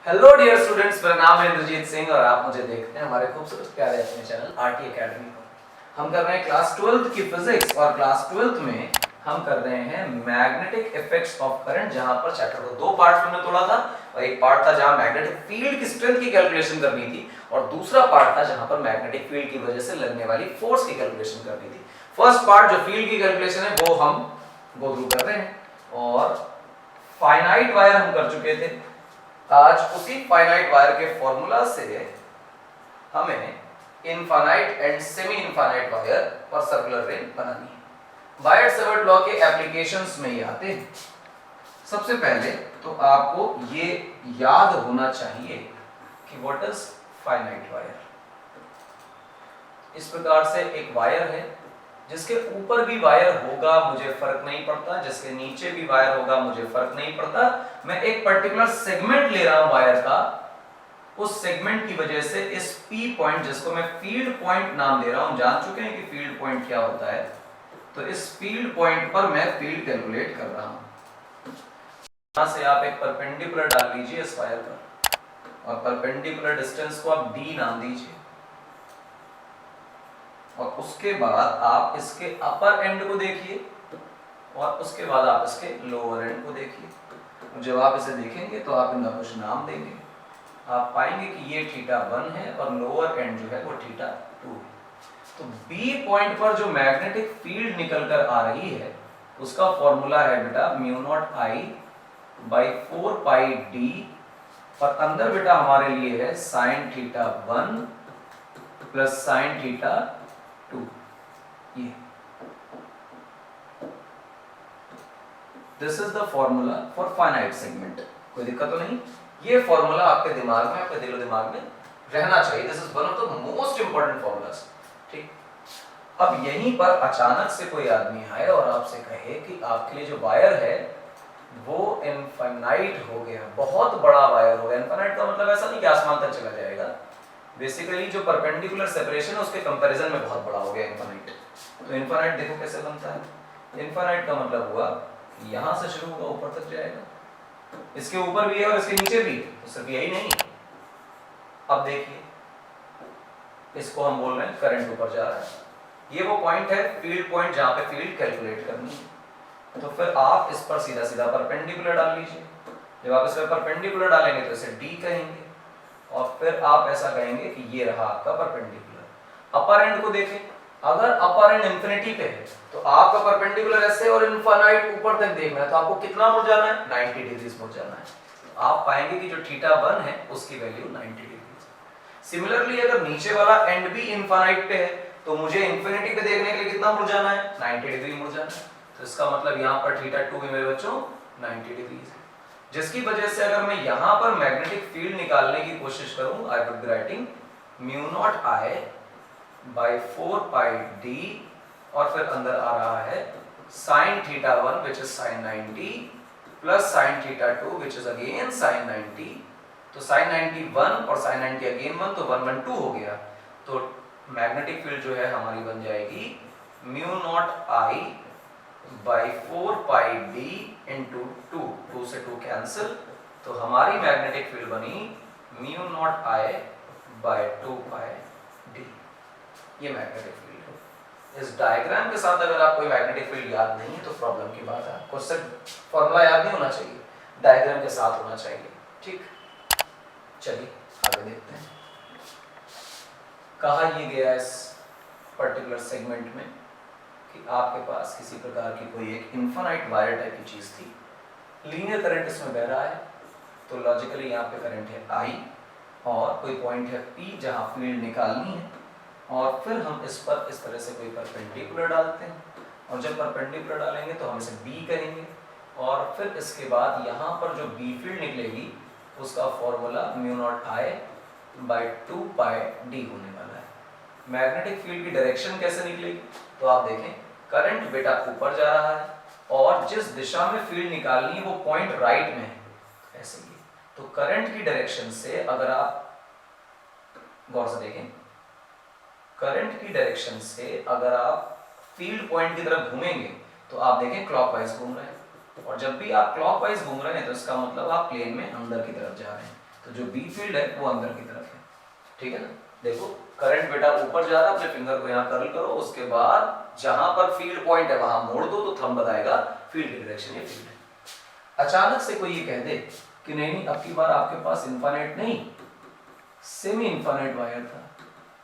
Hello dear students, मेरा नाम है इंद्रजीत सिंह और आप मुझे देखते हैं हमारे खूबसूरत प्यारे अपने चैनल आरटी एकेडमी पर। हम कर रहे हैं क्लास 12th की फिजिक्स और क्लास 12th में हम कर रहे हैं मैग्नेटिक इफेक्ट्स ऑफ करंट, जहां पर चैप्टर को दो पार्ट में तोड़ा था और एक पार्ट था जहां मैग्नेटिक फील्ड की स्ट्रेंथ की कैलकुलेशन करनी थी और दूसरा पार्ट था जहां पर मैग्नेटिक फील्ड की वजह से लगने वाली फोर्स की कैलकुलेशन करनी थी। फर्स्ट पार्ट जो फील्ड की कैलकुलेशन है वो हम गो थ्रू कर रहे हैं और फाइनाइट वायर हम कर चुके थे। आज उसी फाइनाइट वायर के फॉर्मूला से हमें infinite and semi infinite wire और सर्कुलर रिंग बनानी है। बायट-सेवर्ट लॉ के एप्लीकेशंस में ये आते हैं। सबसे पहले तो आपको ये याद होना चाहिए कि व्हाट इज फाइनाइट वायर। इस प्रकार से एक वायर है, जिसके ऊपर भी वायर होगा मुझे फर्क नहीं पड़ता, जिसके नीचे भी वायर होगा मुझे फर्क नहीं पड़ता। मैं एक पर्टिकुलर सेगमेंट ले रहा हूं वायर का, उस सेगमेंट की वजह से इस P पॉइंट, जिसको मैं फील्ड पॉइंट नाम दे रहा हूं, जान चुके हैं कि फील्ड पॉइंट क्या होता है, तो इस फील्ड पॉइंट पर मैं फील्ड कैलकुलेट कर रहा हूं। यहां से आप एक परपेंडिकुलर डाल लीजिए इस वायर पर और परपेंडिकुलर डिस्टेंस को आप D नाम दीजिए और उसके बाद आप इसके अपर एंड को देखिए और उसके बाद आप इसके लोअर एंड को देखिए। जब आप इसे देखेंगे तो आप इनका कुछ नाम देंगे, आप पाएंगे कि ये θ1 है और लोअर एंड जो है वो θ2 है। तो B पॉइंट पर जो मैग्नेटिक फील्ड निकल कर आ रही है उसका फॉर्मूला है बेटा μ0I/4πd और अंदर बेटा हमारे लिए है sin θ1 प्लस sin θ2। ये this is the formula for finite segment. कोई दिक्कत तो नहीं? ये फॉर्मूला आपके दिमाग में, आपके दिलो दिमाग में रहना चाहिए। This is one of the most important formulas. ठीक, अब यहीं पर अचानक से कोई आदमी आए और आपसे कहे कि आपके लिए जो वायर है वो इनफाइनाइट हो गया, बहुत बड़ा वायर हो गया। इनफाइनाइट का मतलब ऐसा नहीं कि आसमान तक चला जाएगा, बेसिकली जो परपेंडिकुलर सेपरेशन है उसके कंपैरिजन में बहुत बड़ा हो गया इनफाइनाइट। तो इनफाइनाइट देखो कैसे बनता है। इनफाइनाइट का मतलब हुआ यहां से शुरू होगा ऊपर तक जाएगा, इसके ऊपर भी है और इसके नीचे भी, तो सिर्फ यही नहीं। अब देखिए, इसको हम बोल रहे हैं करंट ऊपर जा रहा है। ये वो पॉइंट है, फील्ड पॉइंट, जहां पे फील्ड कैलकुलेट करनी है। तो फिर आप इस पर सीधा सीधा परपेंडिकुलर डाल लीजिए। जब आप इस पर परपेंडिकुलर डालेंगे तो इसे D कहेंगे और फिर आप ऐसा कहेंगे कि ये रहा आपका परपेंडिकुलर। अपर एंड को देखें, अगर अपर एंड इंफिनिटी पे है तो आपका परपेंडिकुलर ऐसे और इनफाइनाइट ऊपर तक देखना है, तो आपको कितना मुड़ जाना है? 90 डिग्री मुड़ जाना है। तो आप पाएंगे कि जो θ1 है उसकी वैल्यू 90 डिग्री। सिमिलरली अगर नीचे वाला एंड भी इनफाइनाइट पे है तो मुझे इंफिनिटी पे देखने के लिए कितना मुड़ जाना है? 90 डिग्री मुड़ जाना है। तो इसका मतलब यहाँ पर θ2 भी मेरे बच्चों 90 डिग्री है, जिसकी वजह से अगर मैं यहाँ पर मैग्नेटिक फील्ड निकालने की कोशिश करूं, I would be writing μ0I/4πd और फिर अंदर आ रहा है sin θ1 which is sin 90 plus sin θ2 which is again sin 90। तो sin 90 1 और sin 90 अगेन 1, तो 1 1 2 हो गया। तो मैग्नेटिक फील्ड जो है हमारी बन जाएगी μ0I/4πd into 2, 2 से 2 कैंसिल, तो हमारी मैग्नेटिक फील्ड बनी μ0I/2πd। ये मैग्नेटिक फील्ड है। इस डायग्राम के साथ अगर आपको मैग्नेटिक फील्ड याद नहीं है तो प्रॉब्लम की बात है। आपको सिर्फ फॉर्मूला याद नहीं होना चाहिए, डायग्राम के साथ होना चाहिए। ठीक, चलिए आगे देखते हैं। कहा ये गया इस पर्टिकुलर सेगमेंट में कि आपके पास किसी प्रकार की कोई एक इनफाइनाइट वायर टाइप की चीज थी, लीनियर करंट इसमें बह रहा है, तो लॉजिकली यहाँ पे करंट है I और कोई पॉइंट है P जहाँ फील्ड निकालनी है, और फिर हम इस पर इस तरह से कोई परपेंडिकुलर डालते हैं और जब परपेंडिकुलर डालेंगे तो हम इसे B कहेंगे और फिर इसके बाद यहाँ पर जो B फील्ड निकलेगी उसका फॉर्मूला μ0I/2πd होने वाला है। मैग्नेटिक फील्ड की डायरेक्शन कैसे निकलेगी? तो आप देखें, करंट बेटा ऊपर जा रहा है और जिस दिशा में फील्ड निकालनी है वो पॉइंट राइट में है, ऐसे ही। तो करंट की डायरेक्शन से अगर आप गौर से देखें, करंट की डायरेक्शन से अगर आप फील्ड पॉइंट की तरफ घूमेंगे तो आप देखें क्लॉकवाइज घूम रहे हैं, और जब भी आप क्लॉकवाइज घूम रहे हैं तो इसका मतलब आप प्लेन में अंदर की तरफ जा रहे हैं। तो जो बी फील्ड है वो अंदर की तरफ है, ठीक है ना। देखो करंट बेटा ऊपर जा रहा है, अपने फिंगर को यहाँ कर्ल करो, उसके बाद जहां पर फील्ड पॉइंट है वहां मोड़ दो, तो थंब बताएगा फील्ड की डायरेक्शन, ये फील्ड है। अचानक से कोई ये कह दे कि नहीं अब की बार आपके पास इनफाइनाइट नहीं सेमी इनफाइनाइट वायर था,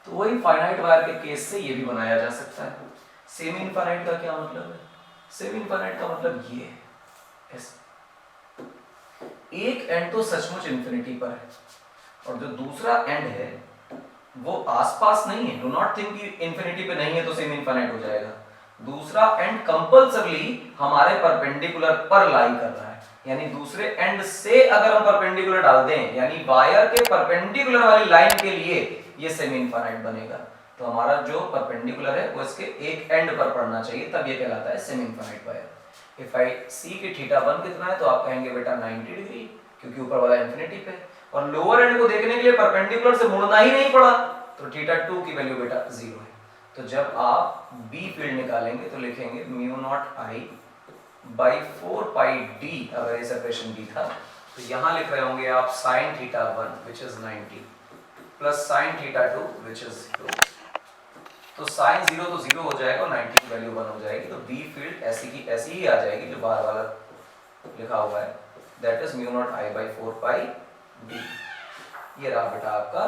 तो वही फाइनाइट वायर के केस से ये भी बनाया जा सकता है। सेमी इनफाइनाइट का क्या मतलब है? सेमी इनफाइनाइट का मतलब ये है, एक एंड तो सचमुच इंफिनिटी पर है और जो दूसरा एंड है वो आसपास नहीं है। डू नॉट थिंक कि इंफिनिटी पे नहीं है तो सेमी इनफाइनाइट हो जाएगा। दूसरा एंड कंपल्सरली हमारे परपेंडिकुलर पर लाई कर रहा है, यानी दूसरे एंड से अगर हम परपेंडिकुलर डाल दें, यानी वायर के परपेंडिकुलर वाली लाइन के लिए ये सेमी इनफाइनाइट बनेगा। तो हमारा जो परपेंडिकुलर है वो इसके एक एंड पर पड़ना चाहिए, तब ये कहलाता है semi infinite wire. If I C की थीटा 1 कितना है तो आप कहेंगे बेटा 90 डिग्री, क्योंकि ऊपर वाला इंफिनिटी पे, और लोअर एंड को देखने के लिए परपेंडिकुलर से मुड़ना ही नहीं पड़ा, तो थीटा 2 की वैल्यू बेटा 0 है। तो जब आप बी फील्ड निकालेंगे तो लिखेंगे mu naught I by 4 pi D, अगर ये सेपरेशन डी था तो यहां लिख रहे होंगे आप sine theta 1 which is 90 plus sine theta 2 which is 0। तो साइन 0 तो 0 हो जाएगा और 90 की वैल्यू 1 हो जाएगी, तो बी फील्ड ऐसी की ऐसी ही आ जाएगी जो बाहर वाला लिखा हुआ है, that is mu naught I by 4 pi D. ये रहा बेटा आपका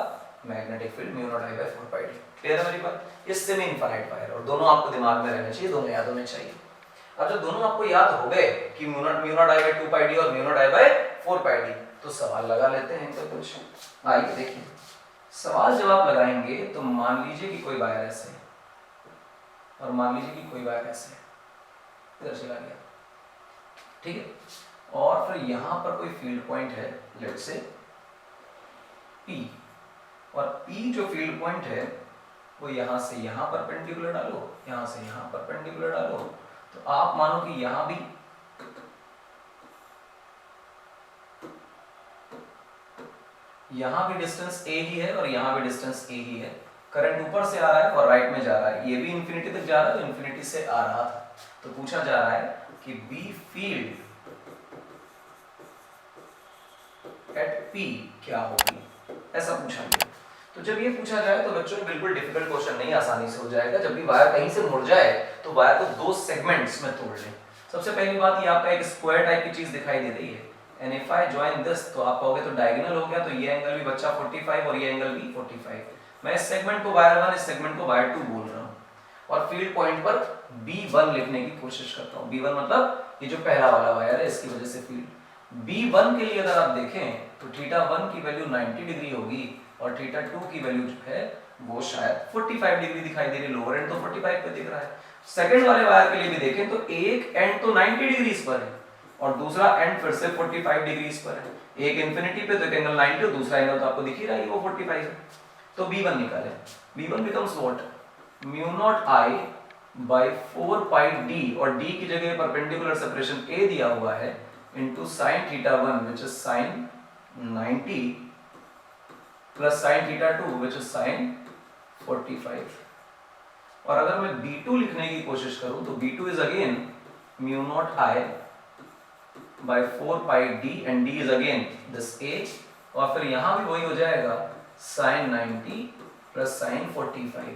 magnetic field mu naught I by 4 pi D. Clear है मेरी बात? ये सेमी इनफाइनाइट वायर, और दोनों आपको दिमाग में रहने चाहिए, दोनों याद होने चाहिए। अब जब दोनों आपको याद हो गए कि mu naught I by 2 pi d और mu naught I by 4 pi d, तो सवाल लगा लेते हैं इनका कुछ। आइए देखिए, सवाल जब आप लगाएंगे तो मान लीजिए कि कोई वायर ऐसे है और मान लीजिए कि कोई वायर ऐसे है, इधर चला गया, ठीक है, और फिर यहां पर कोई फील्ड पॉइंट है, लेट्स से P, और P जो फील्ड पॉइंट है वो यहां से यहां परपेंडिकुलर डालो, यहां से यहां परपेंडिकुलर डालो, तो आप मानो कि यहां भी डिस्टेंस a ही है और यहां भी डिस्टेंस a ही है। करंट ऊपर से आ रहा है और राइट में जा रहा है, ये भी इंफिनिटी तक जा रहा है, इंफिनिटी से आ रहा था। तो पूछा जा रहा है कि बी फील्ड एट P क्या होगी, ऐसा पूछा गया। तो जब ये पूछा जाए तो बच्चों बिल्कुल डिफिकल्ट क्वेश्चन नहीं, आसानी से हो जाएगा। जब भी वायर कहीं से मुड़ जाए तो वायर को दो सेगमेंट्स में तोड़ लें। सबसे पहली बात, ये आपका एक स्क्वायर टाइप की चीज दिखाई दे रही है, and if I join this, तो आप कहोगे तो डायगोनल हो गया, तो ये एंगल भी बच्चा 45 और ये एंगल भी 45। मैं इस सेगमेंट को वायर 1, इस सेगमेंट को वायर 2 बोल रहा हूं, और फील्ड पॉइंट पर B1 लिखने की कोशिश करता हूं। B1 मतलब ये जो पहला वाला वायर है, इसकी वजह से फील्ड B1 के लिए अगर आप देखें तो थीटा 1 की वैल्यू 90 डिग्री होगी और थीटा 2 की वैल्यू जो है वो शायद 45 डिग्री दिखाई दे रही है, लोअर एंड तो 45 पे दिख रहा है। सेकंड वाले वायर के लिए भी देखें तो एक एंड तो 90 डिग्री पर है और दूसरा एंड फिर से 45 डिग्री पर है। एक इंफिनिटी पे तो एक एंगल 90 और दूसरा एंगल तो आपको दिख ही रहा है वो 45 है। तो B1 निकालें, B1 becomes what, mu naught I by 4 pi d, और d की जगह परपेंडिकुलर सेपरेशन a दिया हुआ है, into sin theta 1 which is sin 90 plus sin theta 2 which is sin 45। और अगर मैं B2 लिखने की कोशिश करूं तो B2 is again mu naught I by 4 pi d and d is again this a, और फिर यहां भी वही हो जाएगा sin 90 plus sin 45।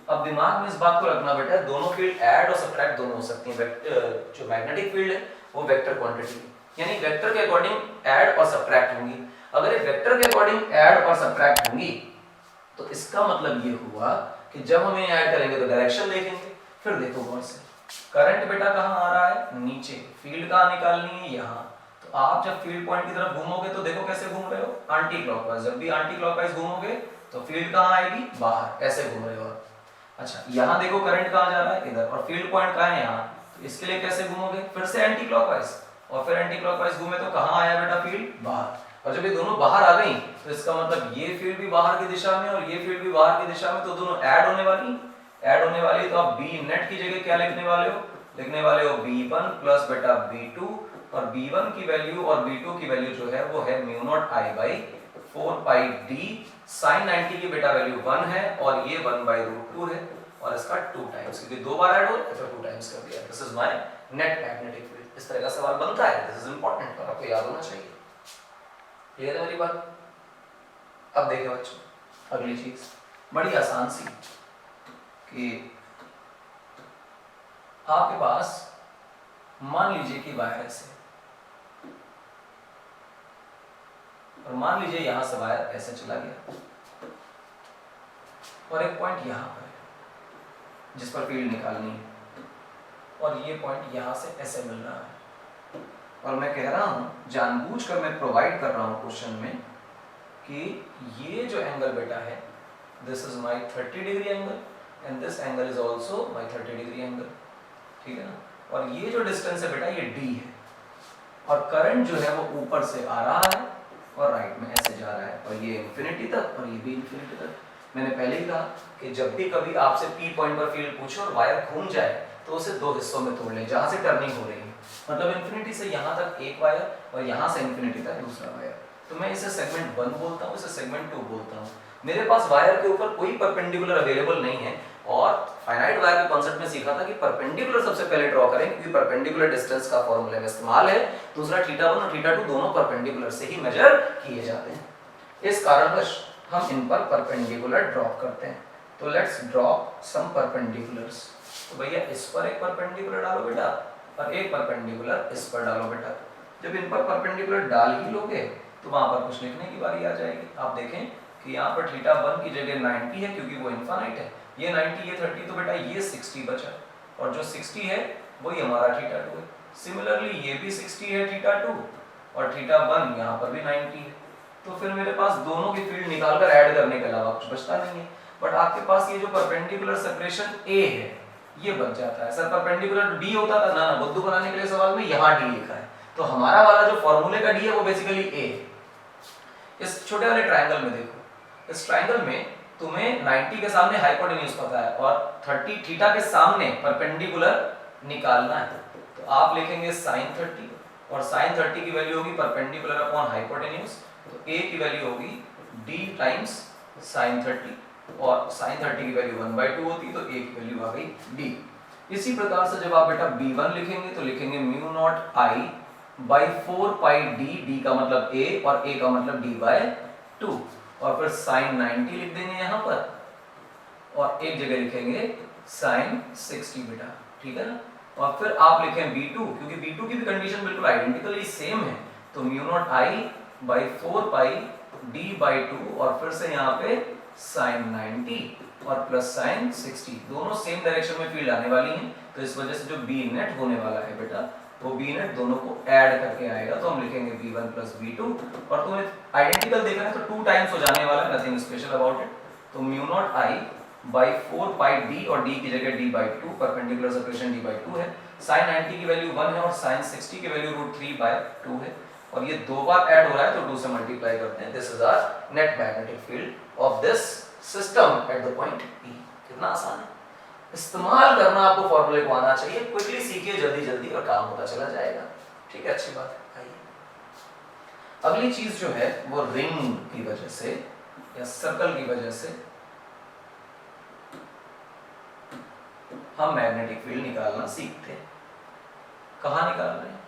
अब दिमाग में इस बात को रखना बेटा, दोनों फील्ड ऐड और सब्ट्रैक्ट दोनों हो सकती हैं। जो मैग्नेटिक फील्ड है वो वेक्टर क्वांटिटी, यानी वेक्टर के अकॉर्डिंग ऐड और सब्ट्रैक्ट होंगी। अगर ये वेक्टर के अकॉर्डिंग ऐड और सब्ट्रैक्ट होंगी तो इसका मतलब ये हुआ कि जब हम ये ऐड करेंगे तो डायरेक्शन देखेंगे। फिर देखो गौर से, करंट बेटा कहाँ आ रहा है, नीचे, फील्ड कहाँ निकालनी है, यहाँ। तो आप जब फील्ड पॉइंट की तरफ घूमोगे तो देखो कैसे घूम रहे हो, एंटी क्लॉकवाइज। जब भी एंटी क्लॉकवाइज घूमोगे तो फील्ड कहाँ आएगी, बाहर, ऐसे घूम रहे हो। अच्छा, यहाँ देखो करंट कहाँ जा रहा है, इधर, और फील्ड पॉइंट कहाँ है, यहाँ। तो इसके लिए कैसे घूमोगे, फिर से एंटी क्लॉकवाइज, और फिर एंटी क्लॉकवाइज घूमे तो कहाँ आया बेटा, फील्ड बाहर। और जब ये दोनों बाहर आ गई तो इसका मतलब ये फील्ड भी बाहर की दिशा में और ये फील्ड भी बाहर की दिशा में, तो दोनों ऐड होने वाली। तो आप बी नेट की जगह क्या लिखने वाले हो, B1 प्लस बेटा B2, और B1 की वैल्यू और B2 की वैल्यू जो है वो है mu not I by 4 pi d। sin 90 की बेटा वैल्यू 1 है और ये 1/√2 है, और इसका 2 टाइम्स, क्योंकि दो बार ऐड हो रहा है तो 2 टाइम्स कर दिया। This is my net magnetic field. इस तरह का सवाल बनता है, दिस इज इंपॉर्टेंट और आपको याद होना चाहिए। ये है मेरी बात। अब देखिए बच्चों अगली चीज बड़ी आसान सी कि आपके पास मान लीजिए कि वायर ऐसे और मान लीजिए यहां से वायर ऐसे चला गया और एक पॉइंट यहां पर है जिस पर फील्ड निकालनी है और ये पॉइंट यहां से ऐसे मिल रहा है और मैं कह रहा हूं जानबूझकर मैं प्रोवाइड कर रहा हूं क्वेश्चन में कि ये जो एंगल बेटा है this is my 30 degree angle and this angle is also my 30 degree angle, ठीक है ना। और ये जो डिस्टेंस है बेटा ये d है और करंट जो है वो ऊपर से आ रहा है और राइट में ऐसे जा रहा है और ये इंफिनिटी तक और ये भी इंफिनिटी तक। मैंने पहले ही कहा कि जब भी कभी आपसे P पॉइंट पर फील्ड पूछे और वायर घूम जाए तो उसे दो हिस्सों में तोड़ लें जहां से टर्निंग हो रही है, मतलब इंफिनिटी से यहां तक एक वायर और यहां से इंफिनिटी तक दूसरा वायर। तो मैं इसे सेगमेंट 1 बोलता हूं, इसे सेगमेंट 2 बोलता हूं। मेरे पास वायर के ऊपर कोई परपेंडिकुलर अवेलेबल नहीं है और फाइनाइट वायर के कांसेप्ट में सीखा था कि परपेंडिकुलर सबसे पहले ड्रॉ करें क्योंकि परपेंडिकुलर डिस्टेंस का फार्मूला में इस्तेमाल है। दूसरा θ1 और θ2 दोनों परपेंडिकुलर से ही मेजर किए जाते हैं, इस कारणवश हम इन पर परपेंडिकुलर ड्रॉप करते हैं। तो लेट्स ड्रॉप सम परपेंडिकुलर्स। तो भैया इस पर एक परपेंडिकुलर डालो बेटा और एक परपेंडिकुलर इस पर डालो बेटा। जब इन पर परपेंडिकुलर डाल ही लोगे तो वहां पर कुछ लिखने की बारी आ जाएगी। आप देखें कि यहाँ पर θ1 की जगह 90 है क्योंकि वो इनफाइनाइट है, ये 90 ये 30 तो बेटा ये 60 बचा और जो 60 है वही हमारा θ2 है। सिमिलरली ये भी 60 है θ2 और θ1 यहाँ पर भी 90 है। तो फिर मेरे पास दोनों की फील्ड निकालकर ऐड करने के अलावा कुछ बचता नहीं है। बट आपके पास ये जो परपेंडिकुलर सेपरेशन A है ये बच जाता है। सर परपेंडिकुलर D होता था ना, बुद्धू बनाने के लिए सवाल में यहाँ D लिखा है तो हमारा वाला जो फॉर्मूले का D है वो बेसिकली A है। इस छोटे वाले ट्रायंगल में देखो, इस ट्रायंगल में तुम्हें 90 के सामने हाइपोटेन्यूज पता है और 30 थीटा के सामने परपेंडिकुलर निकालना है। तो आप लिखेंगे sin 30 और sin 30 की वैल्यू होगी परपेंडिकुलर अपॉन हाइपोटेन्यूज, तो A की वैल्यू होगी D टाइम्स sin 30 और sin 30 की वैल्यू 1/2 होती तो A की वैल्यू आ गई D। इसी प्रकार से जब आप बेटा B1 लिखेंगे तो लिखेंगे mu naught I by 4 pi D का मतलब A और A का मतलब D/2 और फिर sin 90 लिख देंगे यहाँ पर और एक जगह लिखेंगे sin 60 बेटा, ठीक है ना। और फिर आप लिखें B2 क्योंकि B2 की भी कंडीशन बिल्कुल आइडेंटिकली सेम है तो mu naught I by 4 pi D/2 और फिर से यहाँ पे sin 90 और प्लस sin 60 दोनों सेम डायरेक्शन में फील्ड आने वाली हैं तो इस वजह से जो B नेट होने वाला है बेटा वो B नेट दोनों को ऐड करके आएगा तो हम लिखेंगे B1 प्लस B2 और तुम्हें आइडेंटिकल देखना है तो 2 टाइम्स हो जाने वाला है, नथिंग स्पेशल अबाउट इट। तो mu naught I by 4 pi D और D की जगह D/2 परपेंडिकुलर सेपरेशन D/2 है, sin 90 की वैल्यू 1 है और sin 60 की वैल्यू √3/2 है और ये दो बार ऐड हो रहा है तो 2 से मल्टीप्लाई करते हैं। This is our net magnetic field of this system at the point P। कितना आसान है, इस्तेमाल करना आपको फॉर्मूले को आना चाहिए, क्विकली सीखिए जल्दी जल्दी और काम होता चला जाएगा, ठीक है। अच्छी बात है। आइए अगली चीज जो है वो रिंग की वजह से या सर्कल की वजह से हम मैग्नेटिक फील्ड निकालना सीखते हैं। कहाँ निकाल रहे हैं?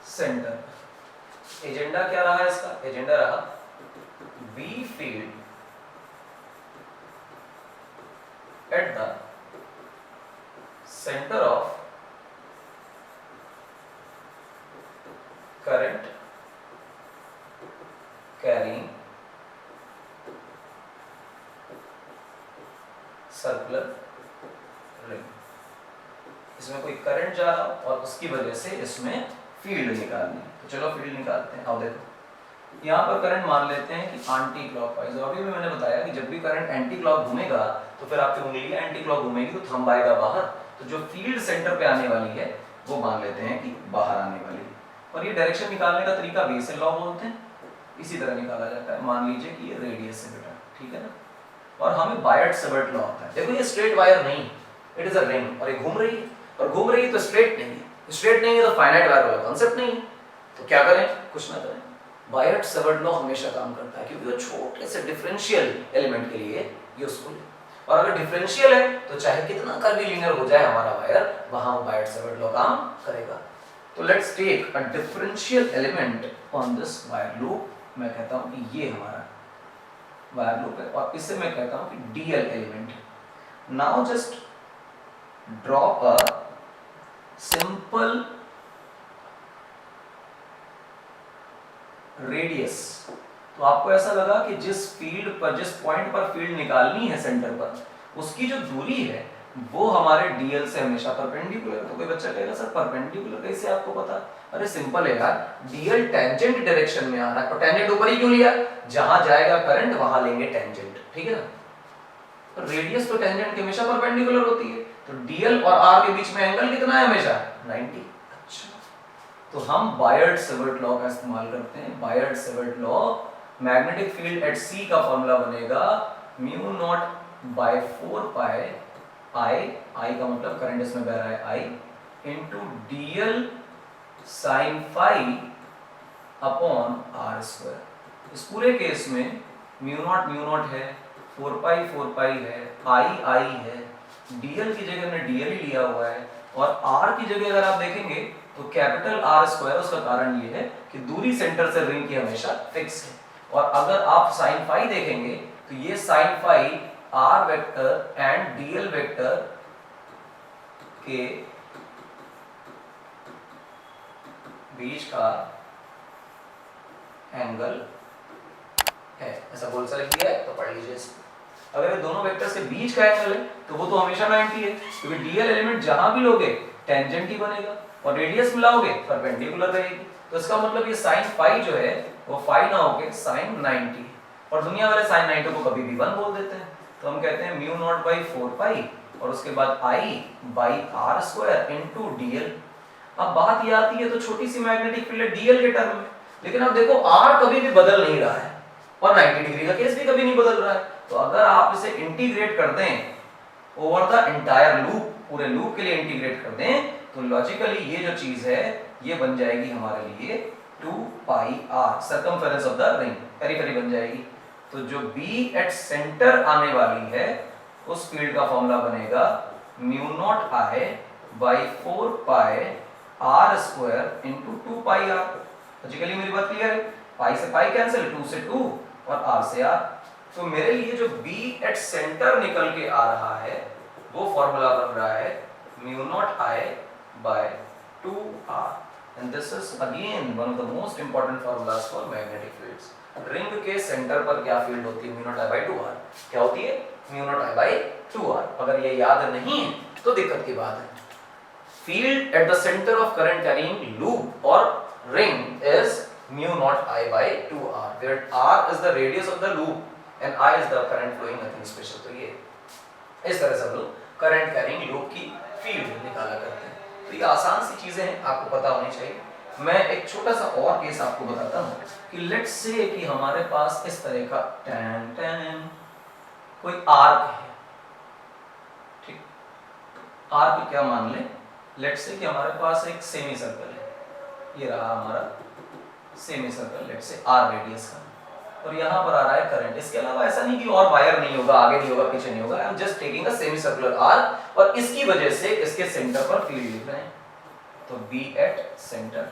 सेंटर पर। एजेंडा क्या रहा है इसका? एजेंडा रहा B field at the center of current carrying circular ring। इसमें कोई करंट जा रहा और उसकी वजह से इसमें फील्ड निकालनी है तो चलो फील्ड निकालते हैं। अब देखो यहाँ पर करंट मान लेते हैं कि एंटी क्लॉकवाइज और अभी भी मैंने बताया कि जब भी करंट एंटी क्लॉक घूमेगा तो फिर आपकी उंगलियां एंटी क्लॉक घूमेगी तो थंब आएगा बाहर, तो जो फील्ड सेंटर पे आने वाली है वो मान लेते हैं कि बाहर आने वाली है। और ये डायरेक्शन निकालने का तरीका बेसल लॉ बोलते हैं, इसी तरह निकाला जाता है। मान लीजिए कि ये रेडियस है बेटा, ठीक है ना, और हमें बायट-सेवर्ट लॉ आता है। देखो ये स्ट्रेट वायर नहीं, इट इज अ रिंग और ये घूम रही है और घूम रही है तो स्ट्रेट नहीं है, स्ट्रेट नहीं है तो फाइनाइट वायर वाला कांसेप्ट नहीं है। तो क्या करें? कुछ ना करें, बायट-सेवर्ट लॉ हमेशा काम करता है क्योंकि वो छोटे से डिफरेंशियल एलिमेंट के लिए यूजफुल है। और अगर डिफरेंशियल है तो चाहे कितना कर्वीलिनियर हो जाए हमारा वायर, वहां बायट-सेवर्ट लॉ काम करेगा। तो let's take a differential element on this wire loop. मैं कहता हूं कि ये हमारा वायर लूप है और इसे मैं कहता हूं कि डीएल एलिमेंट है। Now just drop a simple radius. तो आपको ऐसा लगा कि जिस फील्ड पर, जिस पॉइंट पर फील्ड निकालनी है सेंटर पर, उसकी जो दूरी है वो हमारे डीएल से हमेशा परपेंडिकुलर। तो कोई बच्चा कहेगा सर परपेंडिकुलर कैसे आपको पता? अरे सिंपल है यार, डीएल टेंजेंट डायरेक्शन में आ रहा है तो टेंजेंट ऊपर ही क्यों लिया? जहां जाएगा करंट वहां लेंगे टेंजेंट, ठीक है ना। तो रेडियस तो टेंजेंट के हमेशा परपेंडिकुलर होती है, तो डीएल और आर के बीच में एंगल कितना है हमेशा? 90। अच्छा, तो हम बायर्ड-सेवर्ट लॉ का इस्तेमाल करते हैं। Biot Savart law, magnetic field at C का फॉर्मूला बनेगा mu naught by 4 pi I का मतलब करंट इसमें बह रहा है I into dl sine phi upon r square. इस पूरे केस में म्यू नॉट है, 4 पाई है, आई है, डीएल की जगह हमने डीएल ही लिया हुआ है और आर की जगह अगर आप देखेंगे तो कैपिटल आर स्क्वायर। उसका कारण ये है कि दूरी सेंटर से रिंग की हमेशा फिक्स है। और अगर आप साइन फाई देखेंगे तो ये sine phi R vector and dl vector के बीच का एंगल है। ऐसा बोल सर किया है तो पढ़ लीजिए इसको। अगर ये दोनों वेक्टर्स के बीच का एंगल है तो वो तो हमेशा 90 है, क्योंकि डीएल एलिमेंट जहां भी लोगे टेंजेंट ही बनेगा और रेडियस मिलाओगे परपेंडिकुलर रहेगी। तो इसका मतलब ये साइन फाई जो है वो फाई ना होके साइन 90। और दुनिया वाले साइन 90 को कभी भी 1 बोल देते हैं। तो हम कहते हैं म्यू नॉट बाई 4 पाई और उसके बाद I by r square into dl. अब बात ये आती है तो छोटी सी मैग्नेटिक फील्ड है डीएल के टर्म में, लेकिन अब देखो आर कभी भी बदल नहीं रहा है और 90 डिग्री का केस भी कभी नहीं बदल रहा है। तो अगर आप इसे इंटीग्रेट कर दें ओवर द एंटायर लूप, पूरे लूप के लिए इंटीग्रेट कर दें, तो लॉजिकली ये जो चीज है ये बन जाएगी हमारे लिए 2 pi r, circumference of the ring, periphery बन जाएगी। तो जो बी एट सेंटर आने वाली है उस फील्ड का फॉर्मूला बनेगा mu naught I by 4 pi R square into 2 pi R. Logically मेरी बात क्लियर है? पाई से पाई कैंसिल, 2 से 2 और आर से आर। तो मेरे लिए जो बी एट सेंटर निकल के आ रहा है वो फॉर्मूला बन रहा है mu naught I by 2r and this is again one of the most important formulas for magnetic fields. Ring के सेंटर पर क्या फील्ड होती है? Mu naught I by 2r। क्या होती है? Mu naught I by 2r। अगर ये याद नहीं है तो दिक्कत की बात है। Field at the centre of current carrying loop और ring is mu naught I by 2r, where r is the radius of the loop and I is the current flowing, nothing special। तो ये इस तरह से हम लोग current carrying loop की field निकाला करते हैं। तो ये आसान सी चीजें हैं, आपको पता होनी चाहिए। मैं एक छोटा सा और केस आपको बताता हूँ कि लेट्स से कि हमारे पास इस तरह का टैन टैन कोई आर्क है, ठीक। आर्क क्या मान ले, लेट्स से कि हमारे पास एक सेमी सर्कल है, ये रहा हमारा semi circle, let's say R radius का, और यहाँ पर आ रहा है करंट। इसके अलावा ऐसा नहीं कि और वायर नहीं होगा, आगे नहीं होगा, पीछे नहीं होगा। I am just taking a semi circular arc और इसकी वजह से इसके सेंटर पर फील्ड लिख रहे हैं। तो बी एट सेंटर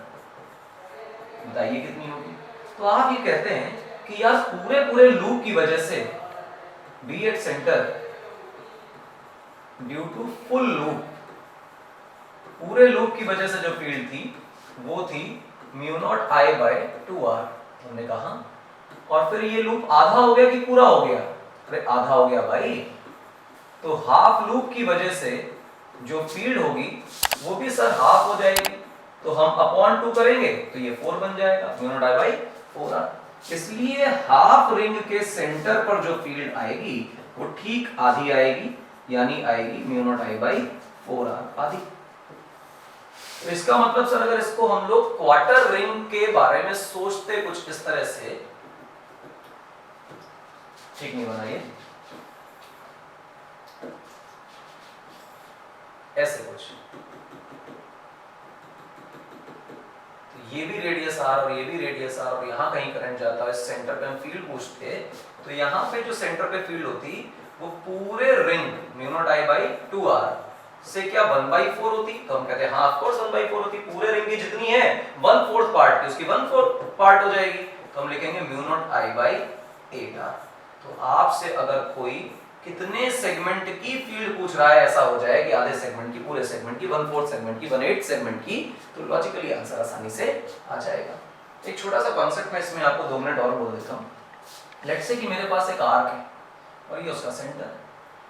बताइए कितनी होगी? तो आप ये कहते हैं कि यार पूरे लूप की वजह से B at centre due to full loop, पूरे लूप की वजह से जो फील्ड थी वो थी mu naught I by 2r। हमने कहा और फिर ये लूप आधा हो गया कि पूरा हो गया? अरे आधा हो गया भाई। तो हाफ लूप की वजह से जो फील्ड होगी वो भी सर हाफ हो जाएगी। तो हम अपॉन 2 करेंगे तो ये 4 बन जाएगा, mu naught I bye 4r। इसलिए हाफ रिंग के सेंटर पर जो फील्ड आएगी वो ठीक आधी आएगी, यानी आएगी mu naught I bye 4r, आधी। तो इसका मतलब सर अगर इसको हम लोग क्वार्टर रिंग के बारे में सोचते कुछ इस तरह से, ठीक नहीं बना ये, ऐसे कुछ, तो ये भी रेडियस आर और ये भी रेडियस आर और यहाँ कहीं करंट जाता है, इस सेंटर पे हम फील्ड पूछते, तो यहाँ पे जो सेंटर पे फील्ड होती वो पूरे ring mu naught I by 2r से क्या 1/4 होती? तो हम कहते हैं हाँ ऑफ कोर्स 1/4 होती। पूरे रिंग की जितनी है 1/4 पार्ट की, उसकी 1/4 पार्ट हो जाएगी। तो हम लिखेंगे mu naught I by 8r। तो आपसे अगर कोई कितने सेगमेंट की फील्ड पूछ रहा है, ऐसा हो जाए कि आधे सेगमेंट की, पूरे सेगमेंट की, 1/4 सेगमेंट की, 1/8 सेगमेंट की, तो लॉजिकली आंसर आसानी से आ जाएगा। एक छोटा सा कॉन्सेप्ट मैं इसमें आपको 2 मिनट और बोल देता हूँ। लेट्स से कि मेरे पास एक आर्क है और ये उसका सेंटर है,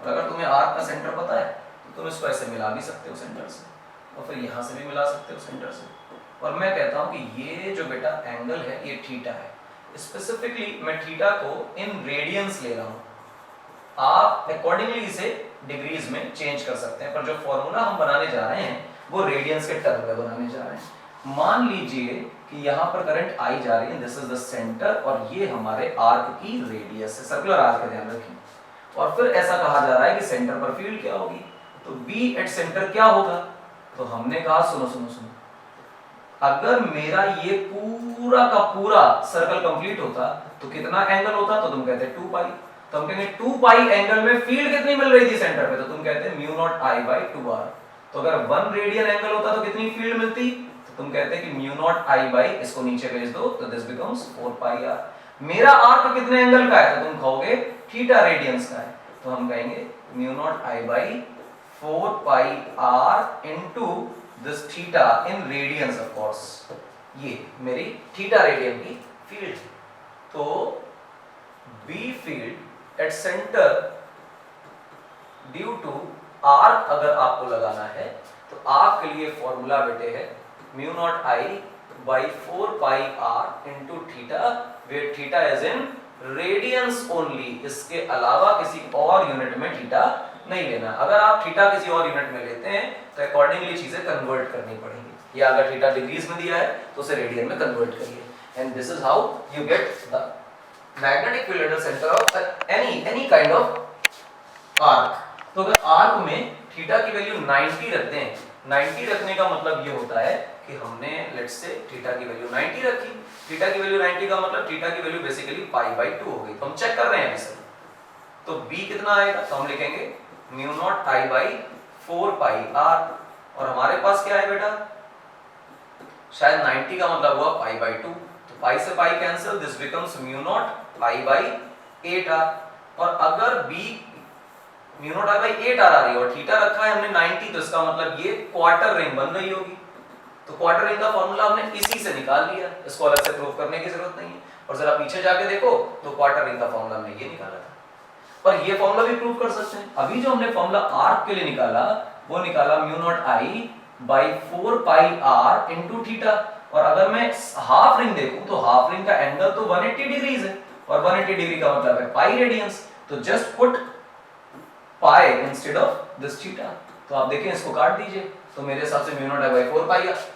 और अगर तुम्हें आर्क का सेंटर पता है तो तुम इसको ऐसे मिला भी सकते हो सेंटर से, और फिर यहाँ से भी मिला सकते हो सेंटर से। और मैं कहता हूँ कि ये जो बेटा एंगल है ये थीटा है। स्पेसिफिकली मैं थीटा को इन रेडियंस ले रहा हूँ, आप अकॉर्डिंगली इसे डिग्रीज में चेंज कर सकते हैं, पर जो फॉर्मूला हम बनाने जा रहे हैं वो रेडियंस के टर्म में बनाने जा रहे हैं। मान लीजिए कि यहाँ पर करंट आई जा रही है, दिस इज द सेंटर, और ये हमारे आर्क की रेडियस है, सर्कुलर आर्क का ध्यान रखें। और फिर ऐसा कहा जा रहा है कि सेंटर पर फील्ड क्या होगी, तो बी एट सेंटर क्या होगा। तो हमने कहा सुनो सुनो सुनो, अगर मेरा ये पूरा का पूरा सर्कल कंप्लीट होता तो कितना एंगल होता, तो तुम कहते 2 पाई। तो हम कहेंगे 2 पाई एंगल में फील्ड कितनी मिल रही थी सेंटर पे, तो तुम कहते mu naught I by 2r। तो अगर 1 रेडियन एंगल होता तो कितनी फील्ड मिलती, तो तुम कहते कि म्यू नॉट आई बाई, इसको नीचे भेज दो तो दिस बिकम्स 4 पाई r। मेरा आर्क कितने एंगल का है, तो तुम कहोगे थीटा रेडियंस का है, तो हम कहेंगे mu naught I by 4 pi r into this theta in radians of course. ये मेरी थीटा रेडियन की फील्ड है। तो B field at centre due to arc अगर आपको लगाना है तो आपके लिए फॉर्मूला बेटे है mu naught I by 4 pi r into theta, where theta is in radians only, इसके अलावा किसी और यूनिट में थीटा नहीं लेना। अगर आप थीटा किसी और यूनिट में लेते हैं तो अकॉर्डिंगली चीजें कन्वर्ट करनी पड़ेंगी, या अगर थीटा डिग्रीज में दिया है तो उसे रेडियन में कन्वर्ट करिए, and this is how you get the magnetic field at the centre of any kind of arc. तो अगर आर्क में थीटा की वैल्यू 90 रखते हैं, 90 रखने का मतलब ये होता है कि हमने लेट्स से थीटा की वैल्यू 90 रखी, थीटा की वैल्यू 90 का मतलब थीटा की वैल्यू बेसिकली पाई बाई 2 हो गई। तो हम चेक कर रहे हैं अभी सर, तो b कितना आएगा, तो हम लिखेंगे mu naught I by 4 pi r, और हमारे पास क्या है बेटा, शायद 90 का मतलब हुआ पाई बाई 2, तो पाई से pi cancel, this becomes mu naught I by 8r। और अगर b mu naught I by 8r आ रही है और थीटा रखा है हमने 90, तो इसका मतलब ये क्वार्टर रिंग बन रही होगी। तो क्वार्टर रिंग का फॉर्मूला हमने इसी से निकाल लिया, इसको अलग से प्रूव करने की जरूरत नहीं है। और जरा पीछे जाके देखो तो क्वार्टर रिंग का फॉर्मूला हमने ये निकाला था, पर ये फॉर्मूला भी प्रूव कर सकते हैं। अभी जो हमने फॉर्मूला आर्क के लिए निकाला वो निकाला mu naught I by 4 pi r into theta, और अगर मैं हाफ रिंग देखूं तो हाफ रिंग का एंगल तो 180 डिग्रीज है, और 180 डिग्री का मतलब है पाई रेडियंस, तो just put pi instead of this theta. तो आप देखें इसको काट दीजिए, तो मेरे हिसाब से mu naught I by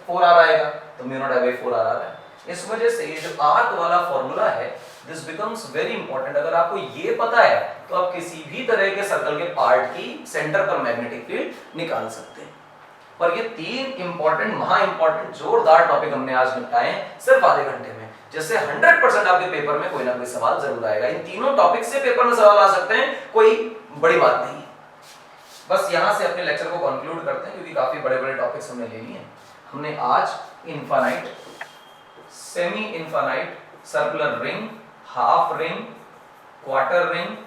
4 r आएगा, तो mu naught I by 4 r आ रहा है। इस वजह से ये जो आर्क वाला फॉर्मूला है दिस बिकम्स वेरी इंपॉर्टेंट। अगर आपको ये पता है तो आप किसी भी तरह के सर्कल के पार्ट की सेंटर पर मैग्नेटिक फील्ड निकाल सकते हैं। पर ये 3 इंपॉर्टेंट, महा इंपॉर्टेंट, जोरदार टॉपिक हमने आज निपटाए सिर्फ आधे घंटे में, जिससे 100% आपके पेपर में कोई ना कोई सवाल जरूर आएगा। इन तीनों टॉपिक से पेपर में सवाल आ सकते हैं, कोई बड़ी बात नहीं है। बस यहां से अपने लेक्चर को कंक्लूड करते हैं, क्योंकि काफी बड़े बड़े टॉपिक्स हमने ले लिए हैं। हमने आज infinite, semi infinite, circular ring, half ring, quarter ring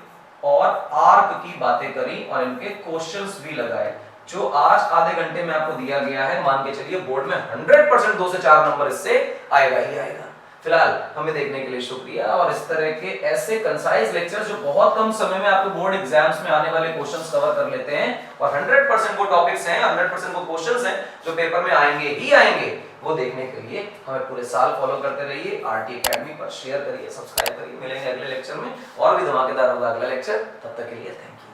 और आर्क की बातें करी, और इनके क्वेश्चंस भी लगाए, जो आज आधे घंटे में आपको दिया गया है। मान के चलिए बोर्ड में 100% 2 से 4 नंबर इससे आएगा ही आएगा। फिलहाल हमें देखने के लिए शुक्रिया, और इस तरह के ऐसे कंसाइज लेक्चर जो बहुत कम समय में आपको बोर्ड एग्जाम्स में आने वाले क्वेश्चंस कवर कर लेते हैं, और 100% वो टॉपिक्स हैं, 100% वो क्वेश्चंस हैं जो पेपर में आएंगे ही आएंगे, वो देखने के लिए हमें पूरे साल फॉलो करते रहिए। आरटी एकेडमी पर शेयर करिए, सब्सक्राइब करिए। मिलेंगे अगले लेक्चर में, और भी धमाकेदार होगा अगला लेक्चर। तब तक के लिए थैंक यू।